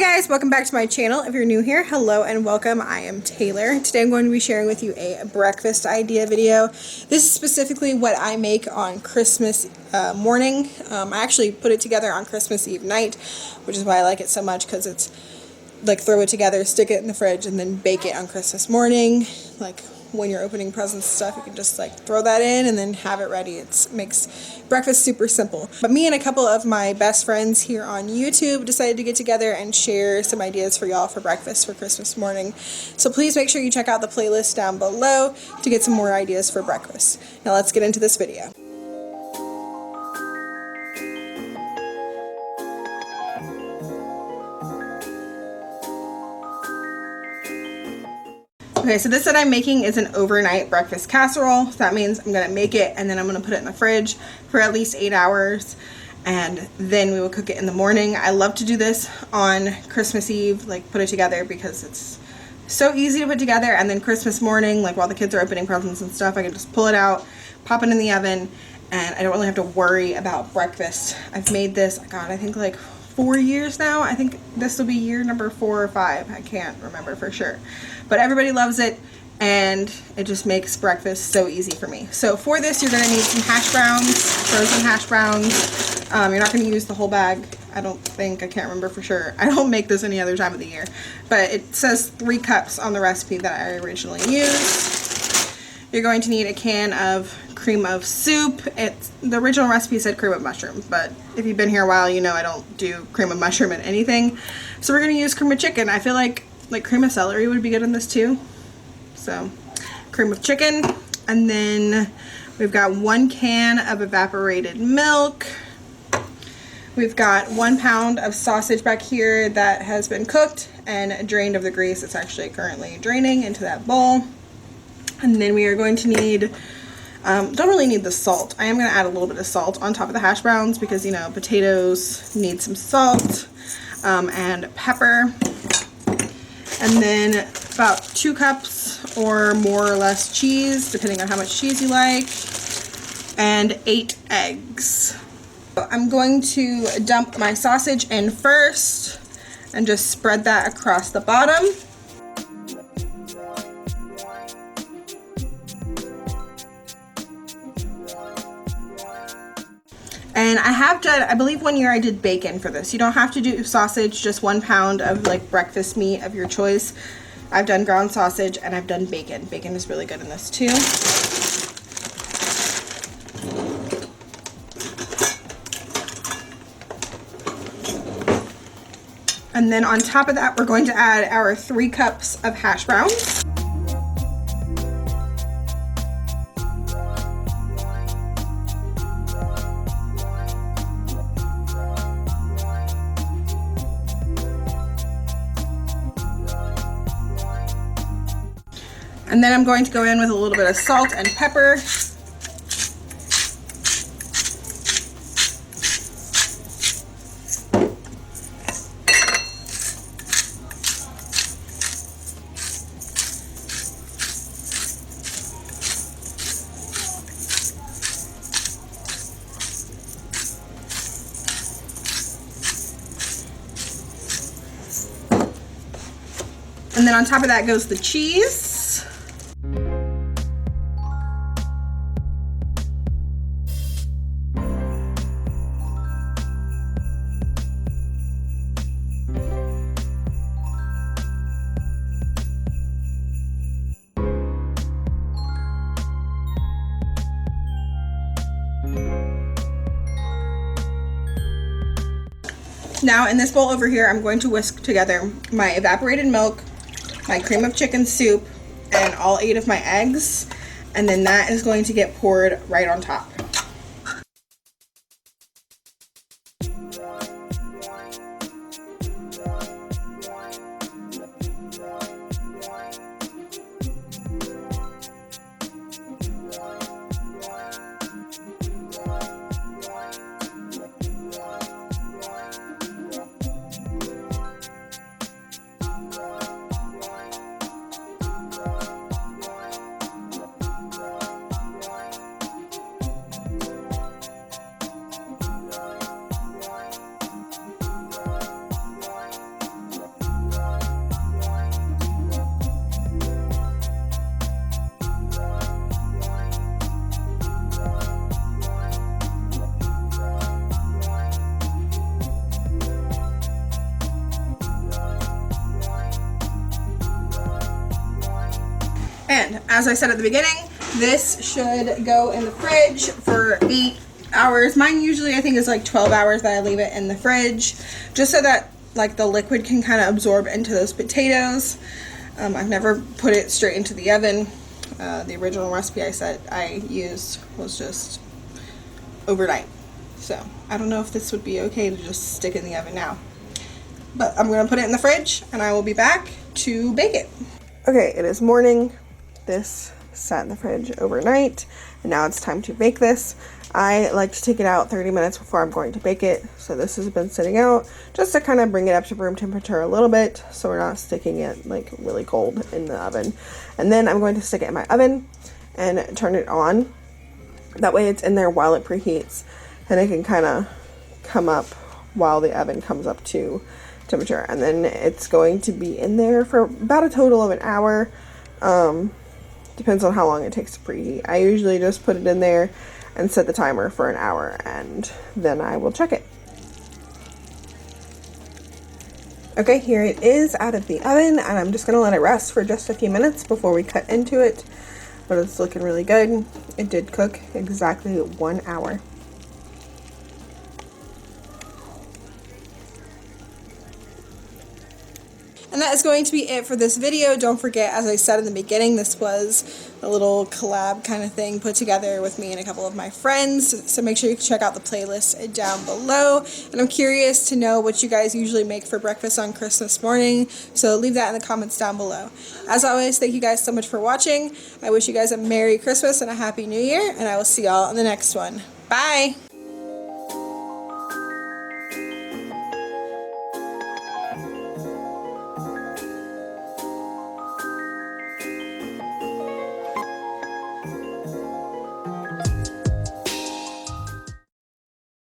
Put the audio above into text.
Hey guys, welcome back to my channel. If you're new here, hello and welcome. I am Taylor. Today I'm going to be sharing with you a breakfast idea video. This is specifically what I make on Christmas morning. I actually put it together on Christmas Eve night, which is why I like it so much, because it's like throw it together, stick it in the fridge, and then bake it on Christmas morning. Like when you're opening presents and stuff, you can just like throw that in and then have it ready. It makes breakfast super simple. But me and a couple of my best friends here on YouTube decided to get together and share some ideas for y'all for breakfast for Christmas morning. So please make sure you check out the playlist down below to get some more ideas for breakfast. Now let's get into this video. Okay, so this that I'm making is an overnight breakfast casserole. So that means I'm gonna make it and then I'm gonna put it in the fridge for at least 8 hours, and then we will cook it in the morning. I love to do this on Christmas Eve, like put it together, because it's so easy to put together, and then Christmas morning, like while the kids are opening presents and stuff, I can just pull it out, pop it in the oven, and I don't really have to worry about breakfast. I've made this, God, I think like 4 years now. I think this will be year number 4 or 5. I can't remember for sure. But everybody loves it, and it just makes breakfast so easy for me. So for this, you're going to need some hash browns, frozen hash browns. You're not going to use the whole bag, I don't think. I can't remember for sure. I don't make this any other time of the year. But it says 3 cups on the recipe that I originally used. You're going to need a can of cream of soup. The original recipe said cream of mushroom, but if you've been here a while, you know I don't do cream of mushroom in anything. So we're going to use cream of chicken. I feel like cream of celery would be good in this too. So cream of chicken, and then we've got 1 can of evaporated milk. We've got 1 pound of sausage back here that has been cooked and drained of the grease. It's actually currently draining into that bowl. And then we are going to need, don't really need the salt. I am going to add a little bit of salt on top of the hash browns because, you know, potatoes need some salt, and pepper. And then about 2 cups or more or less cheese, depending on how much cheese you like, and 8 eggs. I'm going to dump my sausage in first and just spread that across the bottom. And I have done, I believe 1 year I did bacon for this. You don't have to do sausage, just 1 pound of like breakfast meat of your choice. I've done ground sausage and I've done bacon. Bacon is really good in this too. And then on top of that, we're going to add our 3 cups of hash browns. And then I'm going to go in with a little bit of salt and pepper. And then on top of that goes the cheese. Now in this bowl over here, I'm going to whisk together my evaporated milk, my cream of chicken soup, and all 8 of my eggs, and then that is going to get poured right on top. And as I said at the beginning, this should go in the fridge for 8 hours. Mine usually I think is like 12 hours that I leave it in the fridge, just so that like the liquid can kind of absorb into those potatoes. I've never put it straight into the oven. The original recipe I used was just overnight. So I don't know if this would be okay to just stick in the oven now. But I'm going to put it in the fridge and I will be back to bake it. Okay, it is morning. This sat in the fridge overnight and now it's time to bake this. I like to take it out 30 minutes before I'm going to bake it. So this has been sitting out just to kind of bring it up to room temperature a little bit so we're not sticking it like really cold in the oven. And then I'm going to stick it in my oven and turn it on. That way it's in there while it preheats and it can kind of come up while the oven comes up to temperature. And then it's going to be in there for about a total of an hour. Depends on how long it takes to preheat. I usually just put it in there and set the timer for an hour and then I will check it. Okay, here it is out of the oven and I'm just going to let it rest for just a few minutes before we cut into it. But it's looking really good. It did cook exactly 1 hour. And that is going to be it for this video. Don't forget, as I said in the beginning, this was a little collab kind of thing put together with me and a couple of my friends. So make sure you check out the playlist down below. And I'm curious to know what you guys usually make for breakfast on Christmas morning. So leave that in the comments down below. As always, thank you guys so much for watching. I wish you guys a Merry Christmas and a Happy New Year. And I will see y'all in the next one. Bye!